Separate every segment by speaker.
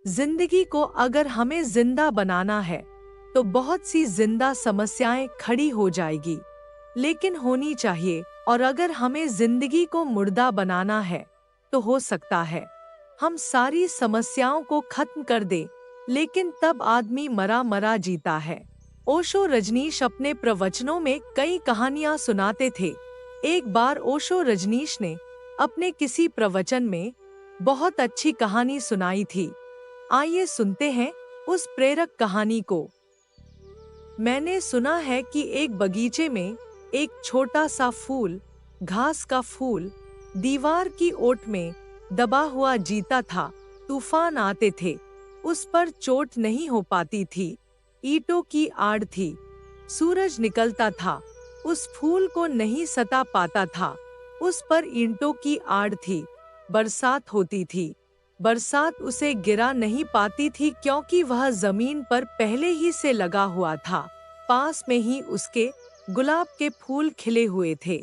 Speaker 1: जिंदगी को अगर हमें जिंदा बनाना है तो बहुत सी जिंदा समस्याएं खड़ी हो जाएगी, लेकिन होनी चाहिए। और अगर हमें जिंदगी को मुर्दा बनाना है तो हो सकता है हम सारी समस्याओं को खत्म कर दें, लेकिन तब आदमी मरा मरा जीता है। ओशो रजनीश अपने प्रवचनों में कई कहानियां सुनाते थे। एक बार ओशो रजनीश ने अपने किसी प्रवचन में बहुत अच्छी कहानी सुनाई थी। आइए सुनते हैं उस प्रेरक कहानी को। मैंने सुना है कि एक बगीचे में एक छोटा सा फूल, घास का फूल, दीवार की ओट में दबा हुआ जीता था। तूफान आते थे, उस पर चोट नहीं हो पाती थी, ईंटों की आड़ थी। सूरज निकलता था, उस फूल को नहीं सता पाता था, उस पर ईंटों की आड़ थी। बरसात होती थी, बरसात उसे गिरा नहीं पाती थी क्योंकि वह जमीन पर पहले ही से लगा हुआ था। पास में ही उसके गुलाब के फूल खिले हुए थे।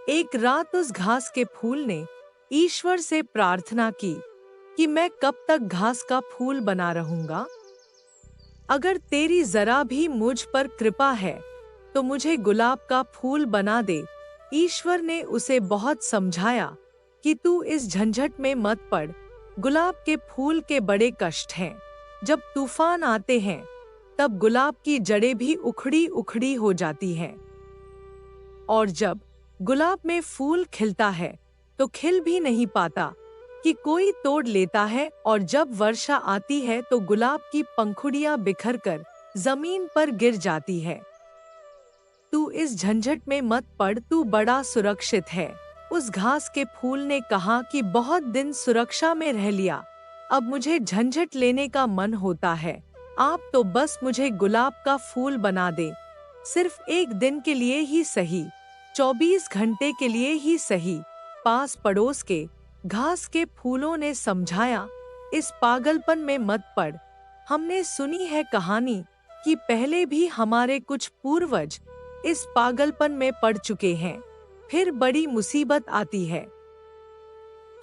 Speaker 1: एक रात उस घास के फूल ने ईश्वर से प्रार्थना की कि मैं कब तक घास का फूल बना रहूंगा? अगर तेरी जरा भी मुझ पर कृपा है तो मुझे गुलाब का फूल बना दे। ईश्वर ने उसे बहुत समझाया कि तू इस झंझट में मत पड़। गुलाब के फूल के बड़े कष्ट हैं। जब तूफान आते हैं तब गुलाब की जड़ें भी उखड़ी उखड़ी हो जाती हैं। और जब गुलाब में फूल खिलता है तो खिल भी नहीं पाता कि कोई तोड़ लेता है। और जब वर्षा आती है तो गुलाब की पंखुड़ियां बिखरकर जमीन पर गिर जाती है। तू इस झंझट में मत पड़, तू बड़ा सुरक्षित है। उस घास के फूल ने कहा कि बहुत दिन सुरक्षा में रह लिया, अब मुझे झंझट लेने का मन होता है। आप तो बस मुझे गुलाब का फूल बना दे, सिर्फ एक दिन के लिए ही सही, 24 घंटे के लिए ही सही। पास पड़ोस के घास के फूलों ने समझाया, इस पागलपन में मत पड़। हमने सुनी है कहानी कि पहले भी हमारे कुछ पूर्वज इस पागलपन में पड़ चुके हैं, फिर बड़ी मुसीबत आती है।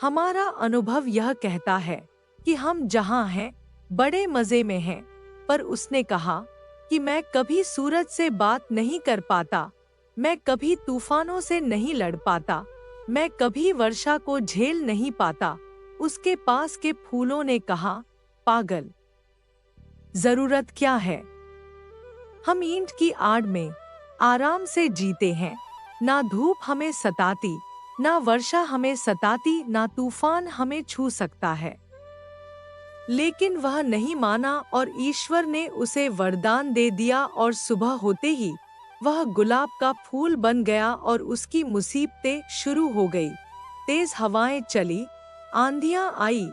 Speaker 1: हमारा अनुभव यह कहता है कि हम जहाँ हैं बड़े मजे में हैं। पर उसने कहा कि मैं कभी सूरज से बात नहीं कर पाता, मैं कभी तूफानों से नहीं लड़ पाता, मैं कभी वर्षा को झेल नहीं पाता। उसके पास के फूलों ने कहा, पागल, जरूरत क्या है? हम ईंट की आड़ में आराम से जीते हैं। ना धूप हमें सताती, ना वर्षा हमें सताती, ना तूफान हमें छू सकता है। लेकिन वह नहीं माना और ईश्वर ने उसे वरदान दे दिया और सुबह होते ही वह गुलाब का फूल बन गया और उसकी मुसीबतें शुरू हो गई। तेज हवाएं चली, आंधियां आई,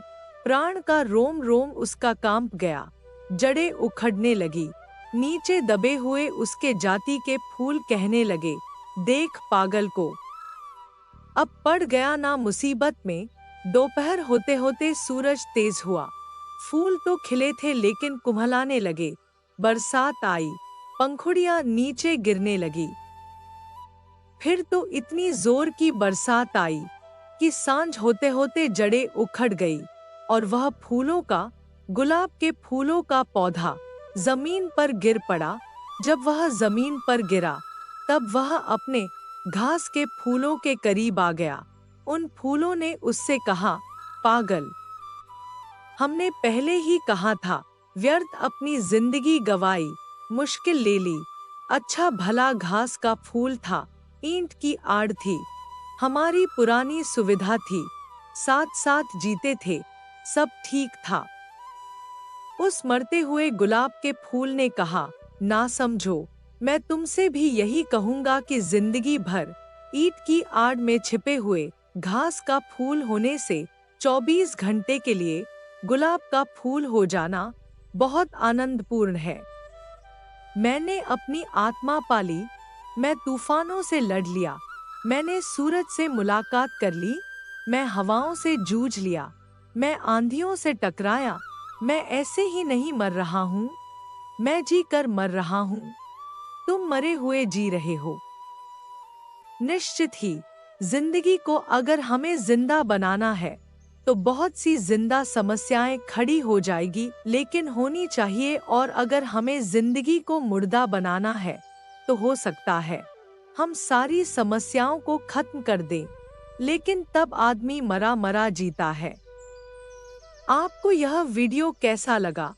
Speaker 1: प्राण का रोम रोम उसका कांप गया, जड़ें उखड़ने लगी। नीचे दबे हुए उसके जाति के फूल कहने लगे, देख पागल को, अब पड़ गया ना मुसीबत में। दोपहर होते होते सूरज तेज हुआ, फूल तो खिले थे लेकिन कुम्हलाने लगे। बरसात आई, पंखुड़ियां नीचे गिरने लगी। फिर तो इतनी जोर की बरसात आई कि सांझ होते होते जड़ें उखड़ गई और वह फूलों का, गुलाब के फूलों का पौधा जमीन पर गिर पड़ा। जब वह जमीन पर गिरा तब वह अपने घास के फूलों के करीब आ गया। उन फूलों ने उससे कहा, पागल, हमने पहले ही कहा था, व्यर्थ अपनी जिंदगी गवाई, मुश्किल ले ली। अच्छा भला घास का फूल था, ईंट की आड़ थी, हमारी पुरानी सुविधा थी, साथ साथ जीते थे, सब ठीक था। उस मरते हुए गुलाब के फूल ने कहा, ना समझो, मैं तुमसे भी यही कहूंगा कि जिंदगी भर ईंट की आड़ में छिपे हुए घास का फूल होने से 24 घंटे के लिए गुलाब का फूल हो जाना बहुत आनंदपूर्ण है। मैंने अपनी आत्मा पाली, मैं तूफानों से लड़ लिया, मैंने सूरज से मुलाकात कर ली, मैं हवाओं से जूझ लिया, मैं आंधियों से टकराया। मैं ऐसे ही नहीं मर रहा हूँ, मैं जी कर मर रहा हूँ। तुम मरे हुए जी रहे हो। निश्चित ही जिंदगी को अगर हमें जिंदा बनाना है तो बहुत सी जिंदा समस्याएं खड़ी हो जाएगी, लेकिन होनी चाहिए। और अगर हमें जिंदगी को मुर्दा बनाना है तो हो सकता है हम सारी समस्याओं को खत्म कर दें, लेकिन तब आदमी मरा मरा जीता है। आपको यह वीडियो कैसा लगा?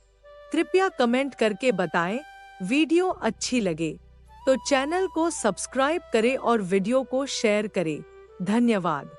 Speaker 1: कृपया कमेंट करके बताएं। वीडियो अच्छी लगे तो चैनल को सब्सक्राइब करें और वीडियो को शेयर करें। धन्यवाद।